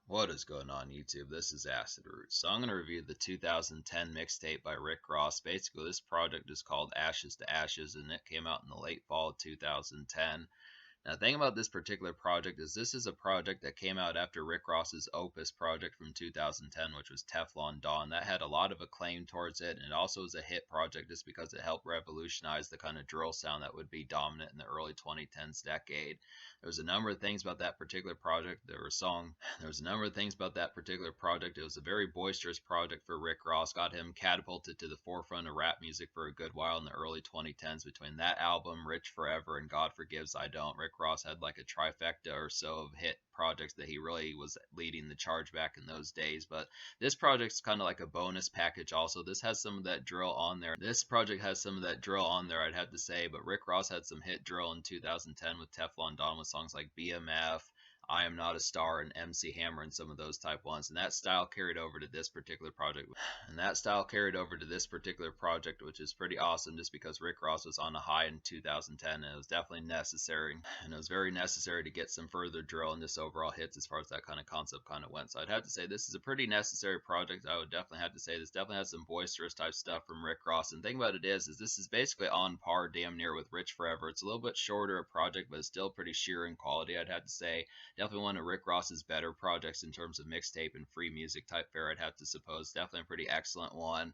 What is going on YouTube? This is Acid Root. So I'm going to review the 2010 mixtape by Rick Ross. Basically, this project is called Ashes to Ashes, and it came out in the late fall of 2010. Now, the thing about this particular project is this is a project that came out after Rick Ross's Opus project from 2010, which was Teflon Don. That had a lot of acclaim towards it, and it also was a hit project just because it helped revolutionize the kind of drill sound that would be dominant in the early 2010s decade. There was a number of things about that particular project. There was a number of things about that particular project. It was a very boisterous project for Rick Ross, got him catapulted to the forefront of rap music for a good while in the early 2010s. Between that album, Rich Forever, and God Forgives I Don't, Rick Ross had like a trifecta or so of hit projects that he really was leading the charge back in those days. But this project's kind of like a bonus package also. This has some of that drill on there. This project has some of that drill on there, I'd have to say, but Rick Ross had some hit drill in 2010 with Teflon Don with songs like BMF, I Am Not a Star, and MC Hammer, and some of those type ones. And that style carried over to this particular project. Which is pretty awesome just because Rick Ross was on a high in 2010, and it was definitely necessary. And it was very necessary to get some further drill and just overall hits as far as that kind of concept kind of went. So I'd have to say this is a pretty necessary project. I would definitely have to say this definitely has some boisterous type stuff from Rick Ross. And the thing about it is this is basically on par damn near with Rich Forever. It's a little bit shorter a project, but it's still pretty sheer in quality, I'd have to say. Definitely one of Rick Ross's better projects in terms of mixtape and free music type fare, I'd have to suppose. Definitely a pretty excellent one.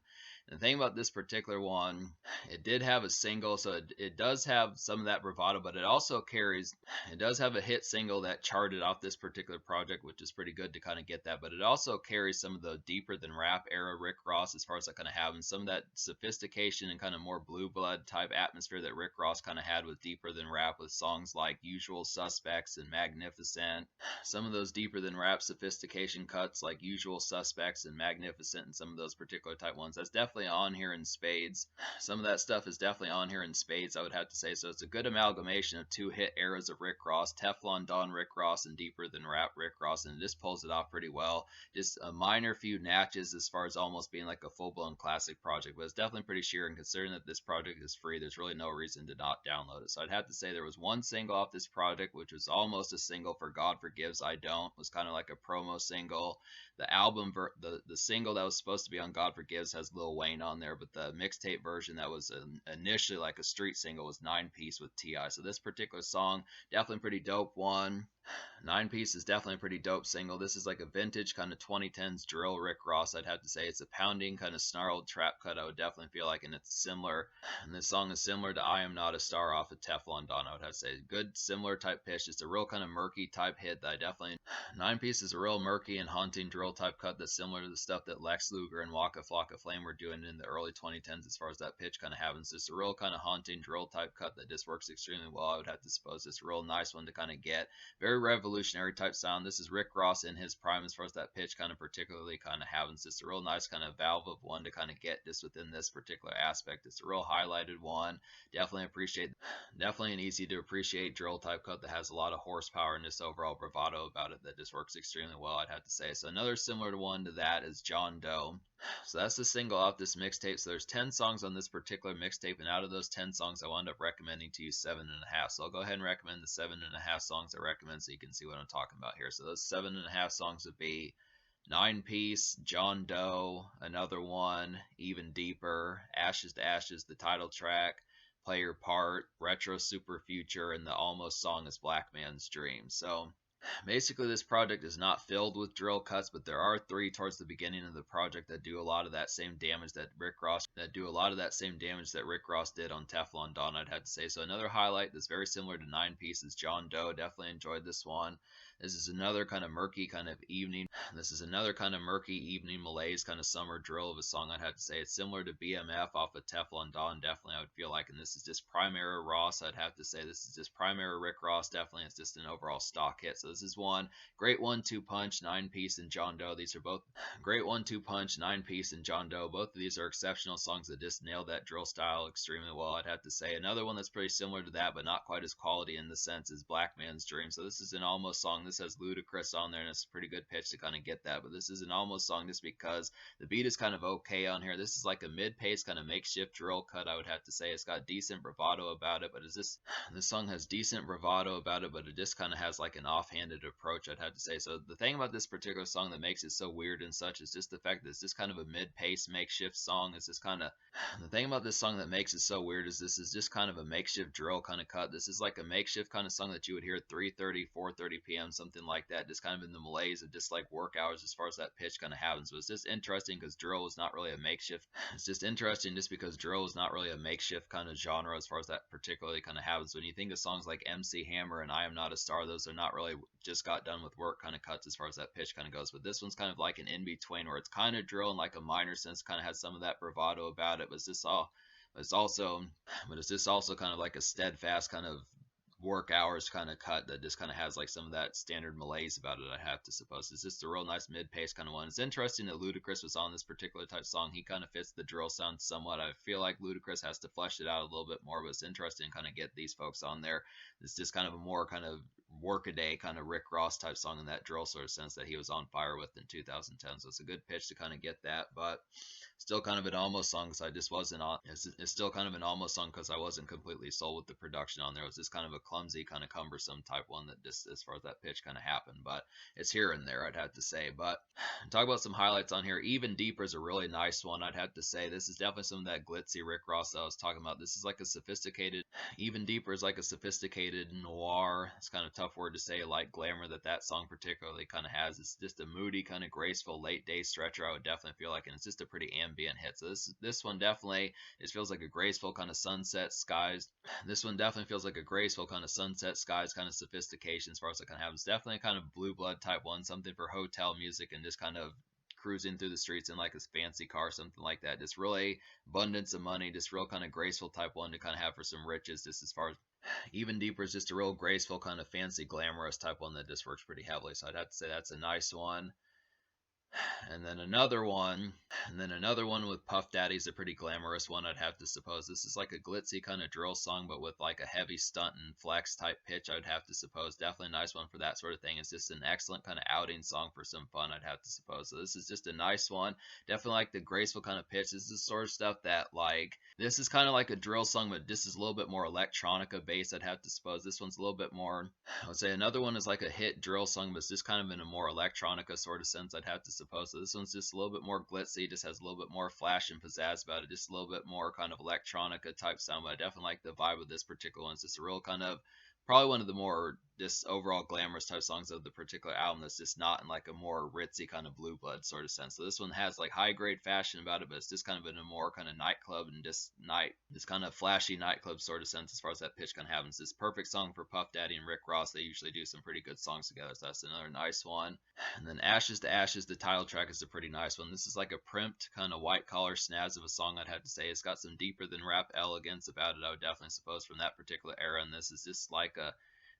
And the thing about this particular one, it did have a single, so it does have some of that bravado, but it does have a hit single that charted off this particular project, which is pretty good to kind of get that, but it also carries some of the deeper than rap era Rick Ross as far as I kind of have, and some of that sophistication and kind of more blue blood type atmosphere that Rick Ross kind of had with deeper than rap, with songs like Usual Suspects and Magnificent. Some of those deeper than rap sophistication cuts like Usual Suspects and Magnificent and some of those particular type ones, that's definitely on here in spades. Some of that stuff is definitely on here in spades, I would have to say. So it's a good amalgamation of two hit eras of Rick Ross, Teflon Don Rick Ross and deeper than rap Rick Ross, and it just pulls it off pretty well. Just a minor few natches as far as almost being like a full-blown classic project, but it's definitely pretty sheer, and considering that this project is free, there's really no reason to not download it. So I'd have to say there was one single off this project, which was almost a single for God Forgives I Don't, was kind of like a promo single. The single that was supposed to be on God Forgives has Lil Wayne on there, but the mixtape version that was initially like a street single was 9 Piece with T.I. So this particular song, definitely pretty dope one. 9 Piece is definitely a pretty dope single. This is like a vintage kind of 2010s drill Rick Ross, I'd have to say. It's a pounding kind of snarled trap cut, I would definitely feel like, and it's similar. And this song is similar to I Am Not a Star off of Teflon Don, I would have to say. Good similar type pitch, just a real kind of murky type hit that I definitely. 9 Piece is a real murky and haunting drill type cut that's similar to the stuff that Lex Luger and Waka Flocka Flame were doing in the early 2010s as far as that pitch kind of happens. Just a real kind of haunting drill type cut that just works extremely well, I would have to suppose. It's a real nice one to kind of get. Very revolutionary type sound. This is Rick Ross in his prime as far as that pitch kind of particularly kind of happens. Just a real nice kind of valve of one to kind of get just within this particular aspect. It's a real highlighted one. Definitely an easy to appreciate drill type cut that has a lot of horsepower and just overall bravado about it that just works extremely well, I'd have to say. So another similar one to that is John Doe. So that's the single off this mixtape. So there's 10 songs on this particular mixtape, and out of those 10 songs, I wound up recommending to you 7.5. So I'll go ahead and recommend the 7.5 songs I recommend so you can see what I'm talking about here. So those 7.5 songs would be 9 Piece, John Doe, Another One, Even Deeper, Ashes to Ashes, the title track, Play Your Part, Retro Super Future, and the almost song is Black Man's Dream. So basically, this project is not filled with drill cuts, but there are 3 towards the beginning of the project that do a lot of that same damage that Rick Ross did on Teflon Don, I'd have to say. So another highlight that's very similar to 9 Piece is John Doe. Definitely enjoyed this one. This is another kind of murky evening malaise kind of summer drill of a song, I'd have to say. It's similar to BMF off of Teflon Don, definitely I would feel like, and this is just prime era Ross, I'd have to say. This is just prime era Rick Ross, definitely. It's just an overall stock hit. So this is one great 1-2 punch, 9 Piece and John Doe. These are both great 1-2 punch, 9 Piece and John Doe. Both of these are exceptional songs that just nail that drill style extremely well, I'd have to say. Another one that's pretty similar to that, but not quite as quality in the sense, is Black Man's Dream. So this is an almost song. This has Ludacris on there, and it's a pretty good pitch to kind of get that. But this is an almost song just because the beat is kind of okay on here. This is like a mid-pace kind of makeshift drill cut, I would have to say. It's got decent bravado about it, but this song has decent bravado about it, but it just kind of has like an offhand backhanded approach, I'd have to say. So the thing about this particular song that makes it so weird and such is just the fact that it's just kind of a mid-pace makeshift song. It's just kind of the thing about this song that makes it so weird is this is just kind of a makeshift drill kind of cut. This is like a makeshift kind of song that you would hear at 3:30, 4:30 p.m., something like that, just kind of in the malaise of just like work hours as far as that pitch kind of happens. But it's just interesting because drill is not really a makeshift. It's just interesting just because drill is not really a makeshift kind of genre as far as that particularly kind of happens. When you think of songs like MC Hammer and I Am Not a Star, those are not really just got done with work kind of cuts as far as that pitch kind of goes. But this one's kind of like an in between where it's kind of drill in like a minor sense, kind of has some of that bravado about it, but it's just all it's also, but it's just also kind of like a steadfast kind of work hours kind of cut that just kind of has like some of that standard malaise about it, I have to suppose. It's just a real nice mid-pace kind of one. It's interesting that Ludacris was on this particular type song. He kind of fits the drill sound somewhat. I feel like Ludacris has to flesh it out a little bit more, but it's interesting to kind of get these folks on there. It's just kind of a more kind of workaday kind of Rick Ross type song in that drill sort of sense that he was on fire with in 2010. So it's a good pitch to kind of get that, but still kind of an almost song because I just wasn't on. It's still kind of an almost song because I wasn't completely sold with the production on there. It was just kind of a clumsy, kind of cumbersome type one that just as far as that pitch kind of happened. But it's here and there, I'd have to say. But talk about some highlights on here. Even Deeper is a really nice one, I'd have to say. This is definitely some of that glitzy Rick Ross that I was talking about. This is like a sophisticated. Even Deeper is like a sophisticated noir. It's kind of a tough word to say, like glamour that song particularly kind of has. It's just a moody, kind of graceful late day stretcher, I would definitely feel like, and it's just a pretty ambient hit. So this one definitely it feels like a graceful kind of sunset skies. This one definitely feels like a graceful kind of sunset skies kind of sophistication as far as it kind of happens. Definitely kind of blue blood type one, something for hotel music and just kind of cruising through the streets in like a fancy car, something like that. Just really abundance of money, just real kind of graceful type one to kind of have for some riches. Just as far as even deeper is just a real graceful kind of fancy glamorous type one that just works pretty heavily. So I'd have to say that's a nice one. And then another one, with Puff Daddy is a pretty glamorous one, I'd have to suppose. This is like a glitzy kind of drill song, but with like a heavy stunt and flex type pitch, I would have to suppose. Definitely a nice one for that sort of thing. It's just an excellent kind of outing song for some fun, I'd have to suppose. So this is just a nice one. Definitely like the graceful kind of pitch. This is the sort of stuff that like, this is kind of like a drill song, but this is a little bit more electronica based, I'd have to suppose. This one's a little bit more, I would say another one is like a hit drill song, but it's just kind of in a more electronica sort of sense, I'd have to suppose. So this one's just a little bit more glitzy, just has a little bit more flash and pizzazz about it, just a little bit more kind of electronica type sound. But I definitely like the vibe of this particular one. It's just a real kind of probably one of the more just overall glamorous type songs of the particular album that's just not in like a more ritzy kind of blue blood sort of sense. So this one has like high grade fashion about it, but it's just kind of in a more kind of nightclub and just this kind of flashy nightclub sort of sense as far as that pitch kind of happens. This perfect song for Puff Daddy and Rick Ross. They usually do some pretty good songs together, so that's another nice one. And then Ashes to Ashes, the title track, is a pretty nice one. This is like a primped kind of white collar snazz of a song, I'd have to say. It's got some deeper than rap elegance about it, I would definitely suppose, from that particular era. And this is just like a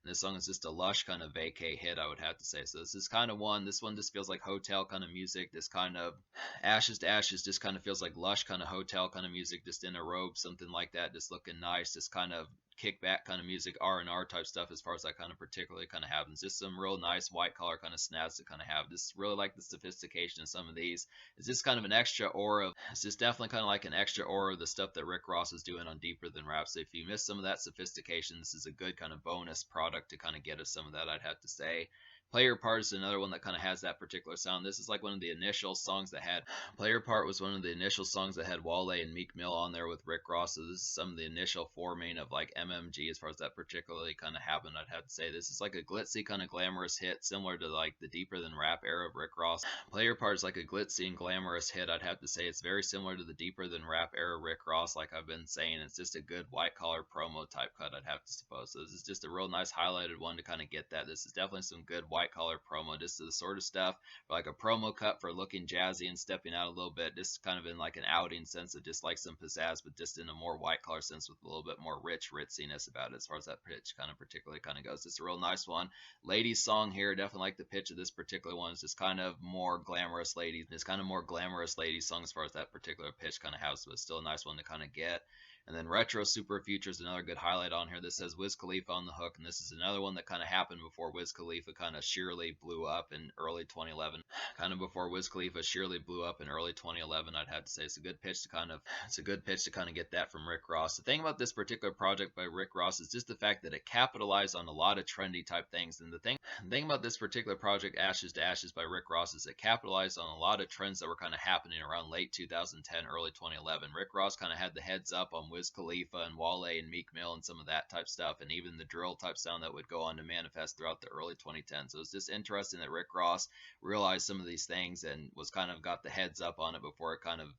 this song is just a lush kind of vacay hit, I would have to say. So this is kind of one. This one just feels like hotel kind of music. This kind of Ashes to Ashes just kind of feels like lush kind of hotel kind of music, just in a robe, something like that, just looking nice, just kind of kickback kind of music, R&R type stuff as far as that kind of particularly kind of happens. Just some real nice white collar kind of snazz to kind of have. Just really like the sophistication of some of these. It's just kind of an extra aura. It's just definitely kind of like an extra aura of the stuff that Rick Ross is doing on Deeper Than Rap. So if you miss some of that sophistication, this is a good kind of bonus product to kind of get us some of that, I'd have to say. Play Your Part is another one that kind of has that particular sound. This is like one of the initial songs that had Play Your Part was one of the initial songs that had Wale and Meek Mill on there with Rick Ross. So this is some of the initial forming of like MMG as far as that particularly kind of happened. I'd have to say this is like a glitzy kind of glamorous hit similar to like the Deeper Than Rap era of Rick Ross. Play Your Part is like a glitzy and glamorous hit. I'd have to say it's very similar to the Deeper Than Rap era Rick Ross, like I've been saying. It's just a good white collar promo type cut, I'd have to suppose. So this is just a real nice highlighted one to kind of get that. This is definitely some good white collar promo. Just the sort of stuff like a promo cut for looking jazzy and stepping out a little bit, just kind of in like an outing sense of just like some pizzazz, but just in a more white collar sense with a little bit more ritziness about it as far as that pitch kind of particularly kind of goes. It's a real nice one. Ladies song here, definitely like the pitch of this particular one. It's just kind of more glamorous ladies. It's kind of more glamorous ladies song as far as that particular pitch kind of has, but it's still a nice one to kind of get. And then Retro Super Future is another good highlight on here. This says Wiz Khalifa on the hook, and this is another one that kind of happened before Wiz Khalifa kind of sheerly blew up in early 2011. Kind of before Wiz Khalifa sheerly blew up in early 2011, I'd have to say it's a good pitch to kind of get that from Rick Ross. The thing about this particular project by Rick Ross is just the fact that it capitalized on a lot of trendy type things. And the thing about this particular project, Ashes to Ashes by Rick Ross, is it capitalized on a lot of trends that were kind of happening around late 2010, early 2011. Rick Ross kind of had the heads up on Wiz Khalifa and Wale and Meek Mill and some of that type stuff, and even the drill type sound that would go on to manifest throughout the early 2010s. So it's just interesting that Rick Ross realized some of these things and was kind of got the heads up on it before it kind of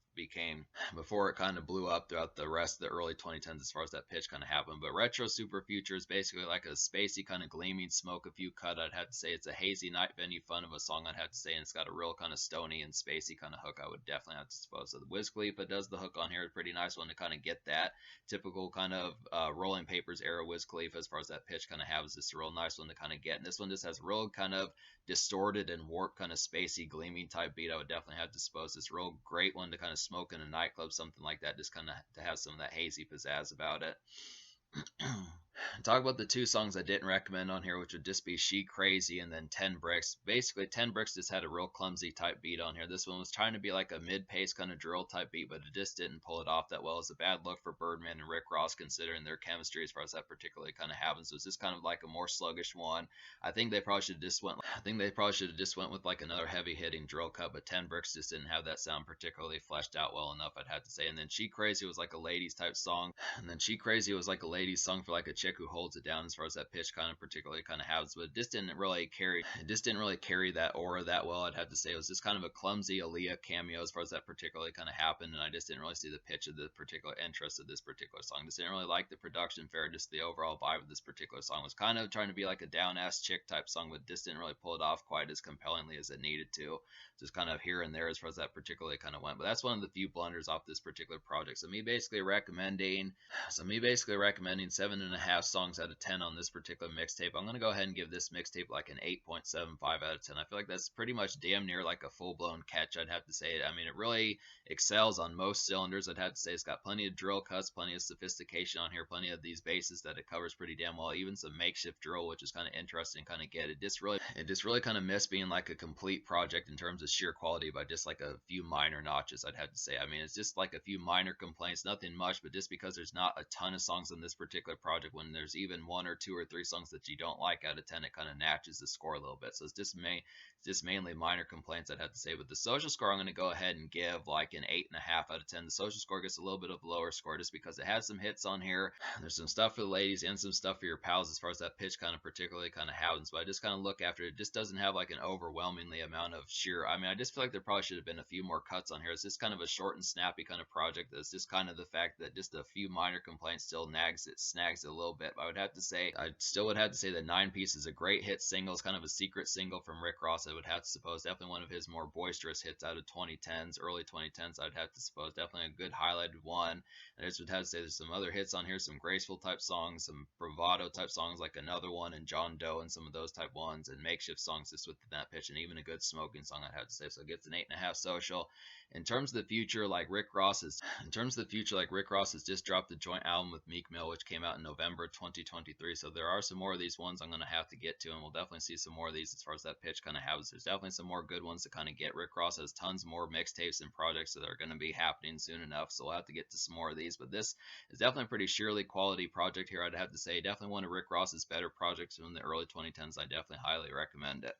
blew up throughout the rest of the early 2010s as far as that pitch kind of happened. But Retro Super Future is basically like a spacey kind of gleaming smoke a few cut. I'd have to say it's a hazy night venue fun of a song, I'd have to say, and it's got a real kind of stony and spacey kind of hook, I would definitely have to suppose. So the Wiz Khalifa does the hook on here, a pretty nice one to kind of get that typical kind of Rolling Papers era Wiz Khalifa as far as that pitch kind of has. Just a real nice one to kind of get. And this one just has real kind of distorted and warped kind of spacey gleaming type beat. I would definitely have to suppose it's a real great one to kind of smoke in a nightclub, something like that, just kind of to have some of that hazy pizzazz about it. Talk about the two songs I didn't recommend on here, which would just be She Crazy and then 10 Bricks. Basically, 10 Bricks just had a real clumsy type beat on here. This one was trying to be like a mid-pace kind of drill type beat, but it just didn't pull it off that well. It's a bad look for Birdman and Rick Ross considering their chemistry as far as that particularly kind of happens. So it's just kind of like a more sluggish one. I think they probably should have just went with like another heavy hitting drill cut, but 10 Bricks just didn't have that sound particularly fleshed out well enough, I'd have to say. And then She Crazy was like a ladies type song. Song for like a chick who holds it down as far as that pitch kind of particularly kind of has, but it just didn't really carry that aura that well, I'd have to say. It was just kind of a clumsy Aaliyah cameo as far as that particularly kind of happened, and I just didn't really see the pitch of the particular interest of this particular song. Just didn't really like the production fair, just the overall vibe of this particular song was kind of trying to be like a down ass chick type song, but just didn't really pull it off quite as compellingly as it needed to. Just kind of here and there as far as that particularly kind of went. But that's one of the few blunders off this particular project. So me basically recommending 7.5 songs out of 10 on this particular mixtape. I'm going to go ahead and give this mixtape like an 8.75 out of 10. I feel like that's pretty much damn near like a full-blown catch, I'd have to say. I mean, it really excels on most cylinders, I'd have to say. It's got plenty of drill cuts, plenty of sophistication on here, plenty of these bases that it covers pretty damn well, even some makeshift drill, which is kind of interesting to kind of get. It just really kind of missed being like a complete project in terms of sheer quality by just like a few minor notches, I'd have to say. I mean, it's just like a few minor complaints, nothing much, but just because there's not a ton of songs on this particular project, when there's even one or two or three songs that you don't like out of 10, it kind of natches the score a little bit. So it's just mainly minor complaints, I'd have to say. But the social score, I'm going to go ahead and give like an 8.5 out of 10. The social score gets a little bit of a lower score just because it has some hits on here. There's some stuff for the ladies and some stuff for your pals as far as that pitch kind of particularly kind of happens. But I just kind of look after it. It just doesn't have like an overwhelmingly amount of sheer. I mean, I just feel like there probably should have been a few more cuts on here. It's just kind of a short and snappy kind of project. It's just kind of the fact that just a few minor complaints still snags it a little bit. But I still would have to say that 9 Piece is a great hit single. It's kind of a secret single from Rick Ross, I would have to suppose. Definitely one of his more boisterous hits out of 2010s, early 2010s, I'd have to suppose. Definitely a good highlighted one. And I just would have to say there's some other hits on here, some graceful type songs, some bravado type songs like Another One and John Doe and some of those type ones, and makeshift songs just with that pitch, and even a good smoking song, I'd have to say. So it gets an 8.5 social. In terms of the future, like Rick Ross has just dropped a joint album with Meek Mill, which came out in November 2023. So there are some more of these ones I'm going to have to get to, and we'll definitely see some more of these as far as that pitch kind of happens. There's definitely some more good ones to kind of get. Rick Ross has tons more mixtapes and projects that are going to be happening soon enough, so we'll have to get to some more of these. But this is definitely a pretty sheerly quality project here, I'd have to say. Definitely one of Rick Ross's better projects from the early 2010s. I definitely highly recommend it.